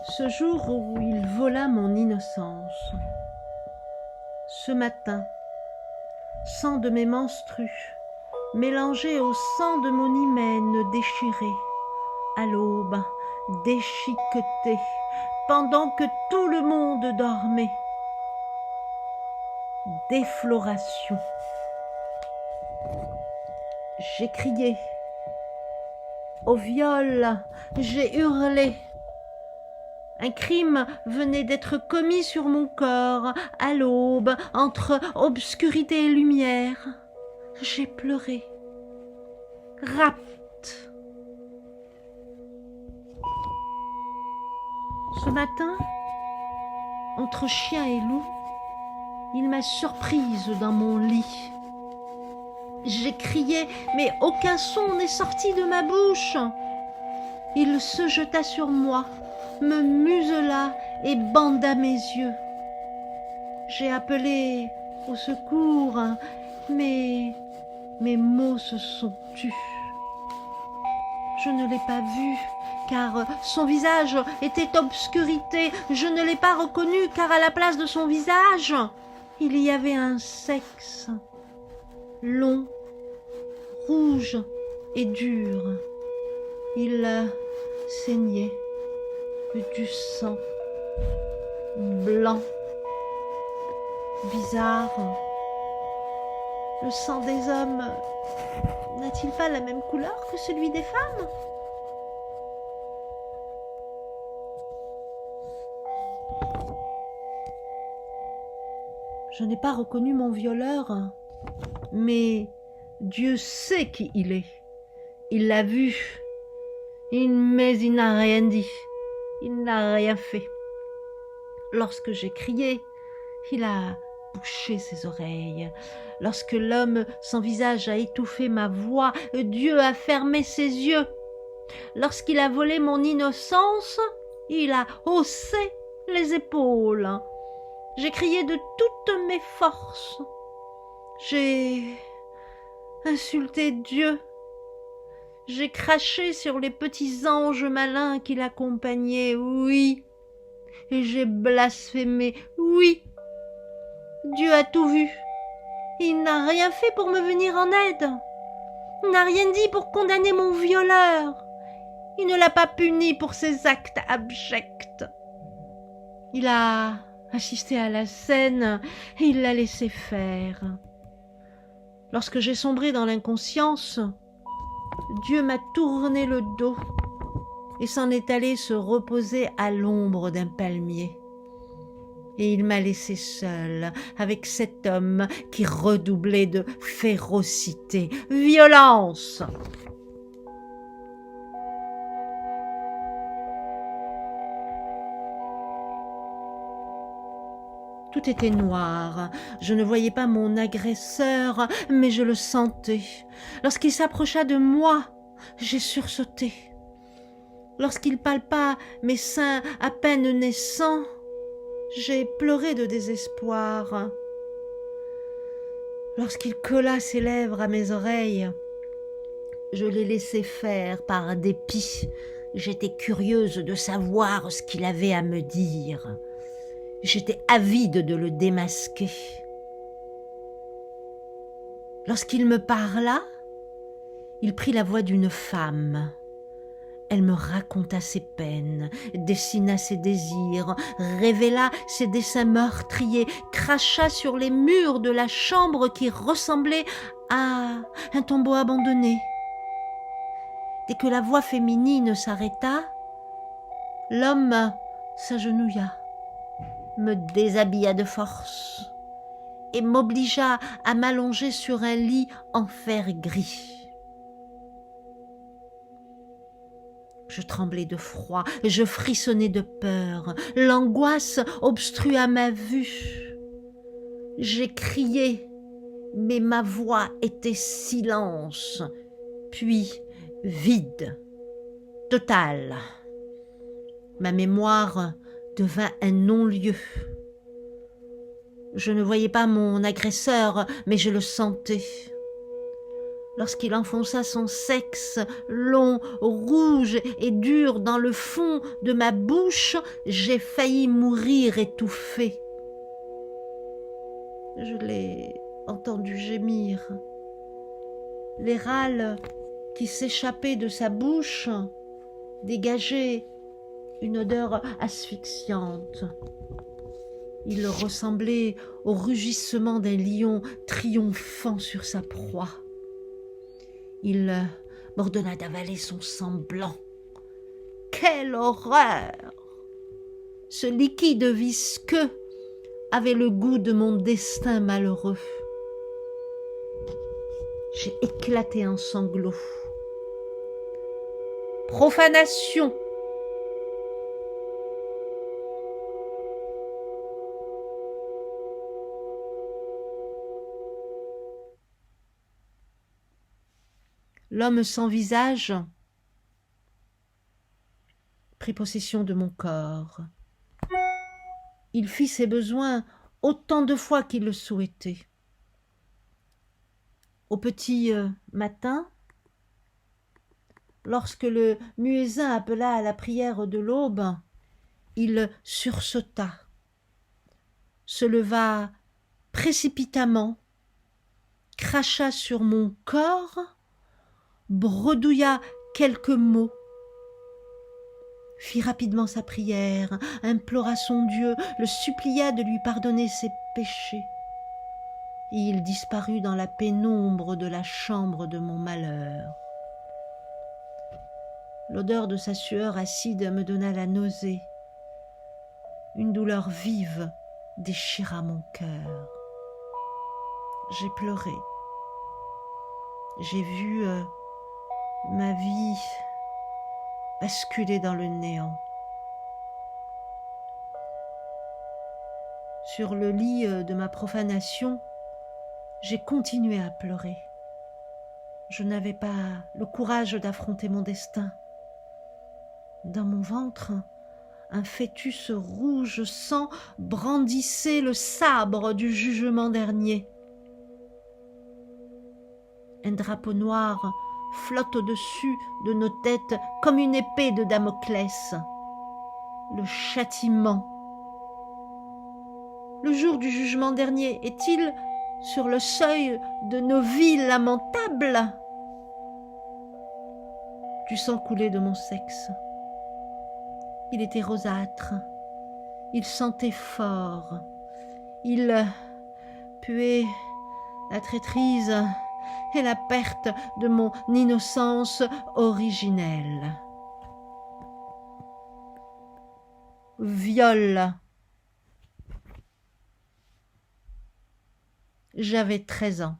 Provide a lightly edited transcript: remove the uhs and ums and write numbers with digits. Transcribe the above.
Ce jour où il vola mon innocence, ce matin, sang de mes menstrues, mélangé au sang de mon hymen déchiré, à l'aube, déchiqueté, pendant que tout le monde dormait. Défloration. J'ai crié. Au viol, j'ai hurlé. Un crime venait d'être commis sur mon corps, à l'aube, entre obscurité et lumière. J'ai pleuré. Rapte. Ce matin, entre chien et loup, il m'a surprise dans mon lit. J'ai crié, mais aucun son n'est sorti de ma bouche. Il se jeta sur moi, me musela et banda mes yeux. J'ai appelé au secours, mais mes mots se sont tus. Je ne l'ai pas vu, car son visage était obscurité. Je ne l'ai pas reconnu, car à la place de son visage, il y avait un sexe long, rouge et dur. Il saignait du sang blanc, bizarre. Le sang des hommes n'a-t-il pas la même couleur que celui des femmes? Je n'ai pas reconnu mon violeur, mais Dieu sait qui il est. Il l'a vu, mais il n'a rien dit. Il n'a rien fait. Lorsque j'ai crié, il a bouché ses oreilles. Lorsque l'homme sans visage a étouffé ma voix, Dieu a fermé ses yeux. Lorsqu'il a volé mon innocence, il a haussé les épaules. J'ai crié de toutes mes forces. J'ai insulté Dieu. J'ai craché sur les petits anges malins qui l'accompagnaient, oui. Et j'ai blasphémé, oui. Dieu a tout vu. Il n'a rien fait pour me venir en aide. Il n'a rien dit pour condamner mon violeur. Il ne l'a pas puni pour ses actes abjects. Il a assisté à la scène et il l'a laissé faire. Lorsque j'ai sombré dans l'inconscience, Dieu m'a tourné le dos et s'en est allé se reposer à l'ombre d'un palmier. Et il m'a laissé seule avec cet homme qui redoublait de férocité, violence. Tout était noir. Je ne voyais pas mon agresseur, mais je le sentais. Lorsqu'il s'approcha de moi, j'ai sursauté. Lorsqu'il palpa mes seins à peine naissants, j'ai pleuré de désespoir. Lorsqu'il colla ses lèvres à mes oreilles, je les laissai faire par dépit. J'étais curieuse de savoir ce qu'il avait à me dire. J'étais avide de le démasquer. Lorsqu'il me parla, il prit la voix d'une femme. Elle me raconta ses peines, dessina ses désirs, révéla ses desseins meurtriers, cracha sur les murs de la chambre qui ressemblait à un tombeau abandonné. Dès que la voix féminine s'arrêta, l'homme s'agenouilla, me déshabilla de force et m'obligea à m'allonger sur un lit en fer gris. Je tremblais de froid, je frissonnais de peur, l'angoisse obstrua ma vue. J'ai crié, mais ma voix était silence, puis vide, total. Ma mémoire devint un non-lieu. Je ne voyais pas mon agresseur, mais je le sentais. lorsqu'il enfonça son sexe long, rouge et dur dans le fond de ma bouche, j'ai failli mourir étouffée. Je l'ai entendu gémir. Les râles qui s'échappaient de sa bouche dégageaient une odeur asphyxiante. Il ressemblait au rugissement d'un lion triomphant sur sa proie. Il m'ordonna d'avaler son sang blanc. Quelle horreur! Ce liquide visqueux avait le goût de mon destin malheureux. J'ai éclaté en sanglots. Profanation! L'homme sans visage prit possession de mon corps. Il fit ses besoins autant de fois qu'il le souhaitait. Au petit matin, lorsque le muezzin appela à la prière de l'aube, il sursauta, se leva précipitamment, cracha sur mon corps, bredouilla quelques mots, fit rapidement sa prière, implora son Dieu, le supplia de lui pardonner ses péchés. Et il disparut dans la pénombre de la chambre de mon malheur. L'odeur de sa sueur acide me donna la nausée. Une douleur vive déchira mon cœur. J'ai pleuré. J'ai vu ma vie basculer dans le néant. Sur le lit de ma profanation, j'ai continué à pleurer. Je n'avais pas le courage d'affronter mon destin. Dans mon ventre, un fœtus rouge sang brandissait le sabre du jugement dernier. Un drapeau noir flotte au-dessus de nos têtes comme une épée de Damoclès. Le châtiment. Le jour du jugement dernier est-il sur le seuil de nos vies lamentables? Du sang coulait de mon sexe. Il était rosâtre. Il sentait fort. Il puait la traîtrise et la perte de mon innocence originelle. Viol. J'avais 13 ans.